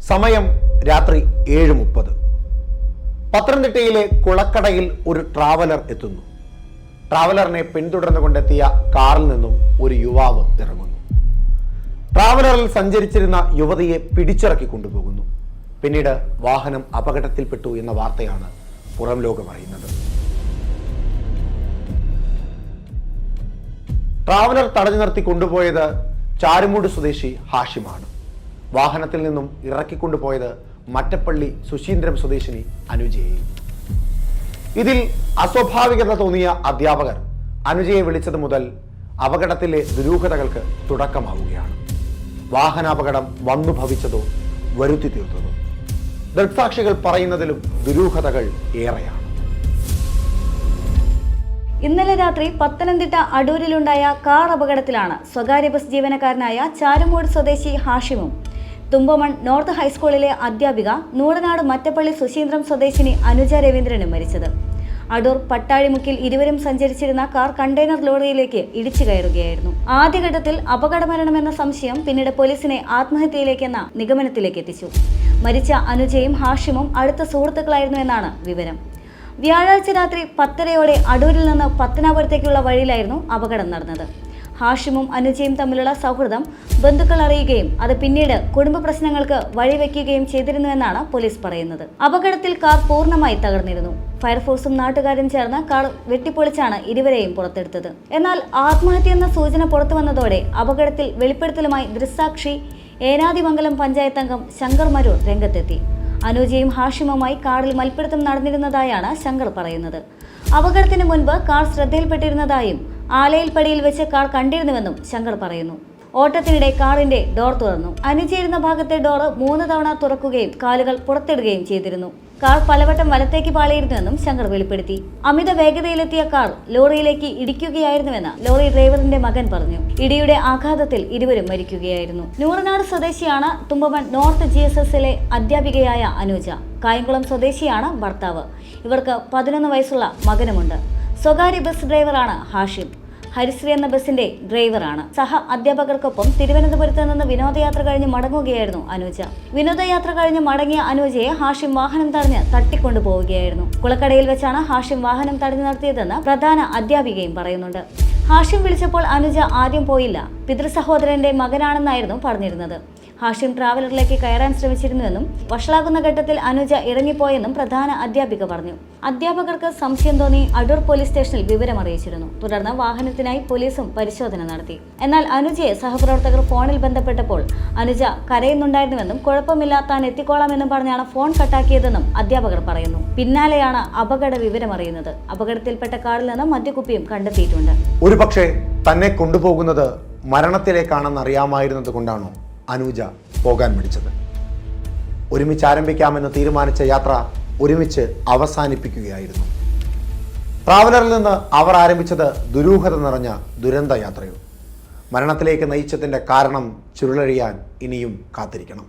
സമയം രാത്രി 7:30. പത്തനംതിട്ടയിലെ കുളക്കടയിൽ ഒരു ട്രാവലർ എത്തുന്നു. ട്രാവലറിനെ പിന്തുടർന്നു കൊണ്ടെത്തിയ കാറിൽ നിന്നും ഒരു യുവാവ് ഇറങ്ങുന്നു. ട്രാവലറിൽ സഞ്ചരിച്ചിരുന്ന യുവതിയെ പിടിച്ചിറക്കി കൊണ്ടുപോകുന്നു. പിന്നീട് വാഹനം അപകടത്തിൽപ്പെട്ടു എന്ന വാർത്തയാണ് പുറം ലോകം അറിയുന്നത്. ട്രാവലർ തടഞ്ഞു നിർത്തി കൊണ്ടുപോയത് ചാരുമൂട് സ്വദേശി ഹാഷിമാണ്. വാഹനത്തിൽ നിന്നും ഇറക്കിക്കൊണ്ടുപോയത് മറ്റപ്പള്ളി സുശീന്ദ്രം സ്വദേശിനി അനുജയെയും. ഇതിൽ അസ്വാഭാവികത തോന്നിയ അധ്യാപകർ അനുജയെ വിളിച്ചത് മുതൽ അപകടത്തിലെ ദുരൂഹതകൾക്ക് തുടക്കമാവുകയാണ്. വാഹനാപകടം വന്നു ഭവിച്ചതോ വരുത്തി തീർത്തതോ? ദൃക്സാക്ഷികൾ പറയുന്നതിലും ദുരൂഹതകൾ ഏറെയാണ്. ഇന്നലെ രാത്രി പത്തനംതിട്ട അടൂരിലുണ്ടായ കാർ അപകടത്തിലാണ് സ്വകാര്യ ബസ് ജീവനക്കാരനായ ചാരുമൂട് സ്വദേശി ഹാഷിമും തുമ്പമൺ നോർത്ത് ഹൈസ്കൂളിലെ അധ്യാപിക നൂടനാട് മറ്റപ്പള്ളി സുശീന്ദ്രം സ്വദേശിനി അനുജ രവീന്ദ്രനും മരിച്ചത്. അടൂർ പട്ടാഴിമുക്കിൽ ഇരുവരും സഞ്ചരിച്ചിരുന്ന കാർ കണ്ടെയ്നർ ലോറിയിലേക്ക് ഇടിച്ചു കയറുകയായിരുന്നു. ആദ്യഘട്ടത്തിൽ അപകടമരണമെന്ന സംശയം പിന്നീട് പോലീസിനെ ആത്മഹത്യയിലേക്കെന്ന നിഗമനത്തിലേക്ക് എത്തിച്ചു. മരിച്ച അനുജയും ഹാഷിമും അടുത്ത സുഹൃത്തുക്കളായിരുന്നു എന്നാണ് വിവരം. വ്യാഴാഴ്ച രാത്രി 10:30 അടൂരിൽ നിന്ന് പത്തനാപുരത്തേക്കുള്ള വഴിയിലായിരുന്നു അപകടം നടന്നത്. ഹാഷിമും അനുജയും തമ്മിലുള്ള സൗഹൃദം ബന്ധുക്കൾ അറിയുകയും അത് പിന്നീട് കുടുംബ പ്രശ്നങ്ങൾക്ക് വഴിവെക്കുകയും ചെയ്തിരുന്നുവെന്നാണ് പോലീസ് പറയുന്നത്. അപകടത്തിൽ കാർ പൂർണ്ണമായി തകർന്നിരുന്നു. ഫയർഫോഴ്സും നാട്ടുകാരും ചേർന്ന് കാർ വെട്ടിപ്പൊളിച്ചാണ് ഇരുവരെയും പുറത്തെടുത്തത്. എന്നാൽ ആത്മഹത്യ എന്ന സൂചന പുറത്തു വന്നതോടെ അപകടത്തിൽ വെളിപ്പെടുത്തലുമായി ദൃക്സാക്ഷി ഏനാദിമംഗലം പഞ്ചായത്ത് അംഗം ശങ്കർ മരൂർ രംഗത്തെത്തി. അനുജയും ഹാഷിമുമായി കാറിൽ മൽപ്പിടുത്തം നടന്നിരുന്നതായാണ് ശങ്കർ പറയുന്നത്. അപകടത്തിന് മുൻപ് കാർ ശ്രദ്ധയിൽപ്പെട്ടിരുന്നതായും ആലയിൽപ്പടിയിൽ വെച്ച് കാർ കണ്ടിരുന്നുവെന്നും ശങ്കർ പറയുന്നു. ഓട്ടത്തിനിടെ കാറിന്റെ ഡോർ തുറന്നു. അനുജയിരുന്ന ഭാഗത്തെ ഡോറ് 3 തവണ തുറക്കുകയും കാലുകൾ പുറത്തിടുകയും ചെയ്തിരുന്നു. കാർ പലവട്ടം വലത്തേക്ക് പാളിയിരുന്നുവെന്നും ശങ്കർ വെളിപ്പെടുത്തി. അമിത വേഗതയിലെത്തിയ കാർ ലോറിയിലേക്ക് ഇടിക്കുകയായിരുന്നുവെന്ന് ലോറി ഡ്രൈവറിന്റെ മകൻ പറഞ്ഞു. ഇടിയുടെ ആഘാതത്തിൽ ഇരുവരും മരിക്കുകയായിരുന്നു. നൂറനാട് സ്വദേശിയാണ് തുമ്പമൺ നോർത്ത് GSSലെ അധ്യാപികയായ അനുജ. കായംകുളം സ്വദേശിയാണ് ഭർത്താവ്. ഇവർക്ക് 11 വയസ്സുള്ള മകനുമുണ്ട്. സ്വകാര്യ ബസ് ഡ്രൈവറാണ് ഹാഷിം. ഹരിശ്രീ എന്ന ബസിന്റെ ഡ്രൈവറാണ്. സഹ അധ്യാപകർക്കൊപ്പം തിരുവനന്തപുരത്ത് നിന്ന് വിനോദയാത്ര കഴിഞ്ഞ് മടങ്ങുകയായിരുന്നു അനുജ. വിനോദയാത്ര കഴിഞ്ഞ് മടങ്ങിയ അനുജയെ ഹാഷിം വാഹനം തടഞ്ഞ് തട്ടിക്കൊണ്ടുപോവുകയായിരുന്നു. കുളക്കടയിൽ വെച്ചാണ് ഹാഷിം വാഹനം തടഞ്ഞു നിർത്തിയതെന്ന് പ്രധാന അധ്യാപികയും പറയുന്നുണ്ട്. ഹാഷിം വിളിച്ചപ്പോൾ അനുജ ആദ്യം പോയില്ല. പിതൃസഹോദരന്റെ മകനാണെന്നായിരുന്നു പറഞ്ഞിരുന്നത്. ഹാഷിം ട്രാവലറിലേക്ക് കയറാൻ ശ്രമിച്ചിരുന്നുവെന്നും വഷളാകുന്ന ഘട്ടത്തിൽ അനുജ ഇറങ്ങിപ്പോയെന്നും പ്രധാന അധ്യാപിക പറഞ്ഞു. അധ്യാപകർക്ക് സംശയം തോന്നി അടൂർ പോലീസ് സ്റ്റേഷനിൽ വിവരം അറിയിച്ചിരുന്നു. തുടർന്ന് വാഹനത്തിനായി പോലീസും പരിശോധന നടത്തി. എന്നാൽ അനുജയെ സഹപ്രവർത്തകർ ഫോണിൽ ബന്ധപ്പെട്ടപ്പോൾ അനുജ കരയുന്നുണ്ടായിരുന്നുവെന്നും കുഴപ്പമില്ല താൻ എത്തിക്കോളാമെന്നും പറഞ്ഞാണ് ഫോൺ കട്ടാക്കിയതെന്നും അധ്യാപകർ പറയുന്നു. പിന്നാലെയാണ് അപകട വിവരം അറിയുന്നത്. അപകടത്തിൽപ്പെട്ട കാറിൽ നിന്ന് മദ്യക്കുപ്പിയും കണ്ടെത്തിയിട്ടുണ്ട്. ഒരുപക്ഷെ തന്നെ കൊണ്ടുപോകുന്നത് മരണത്തിലേക്കാണെന്ന് അറിയാമായിരുന്നത് കൊണ്ടാണോ അനുജ പോകാൻ മടിച്ചത്? ഒരുമിച്ച് ആരംഭിക്കാമെന്ന് തീരുമാനിച്ച യാത്ര ഒരുമിച്ച് അവസാനിപ്പിക്കുകയായിരുന്നു. ട്രാവലറിൽ നിന്ന് അവർ ആരംഭിച്ചത് ദുരൂഹത നിറഞ്ഞ ദുരന്ത യാത്രയോ? മരണത്തിലേക്ക് നയിച്ചതിൻ്റെ കാരണം ചുരുളഴിയാൻ ഇനിയും കാത്തിരിക്കണം.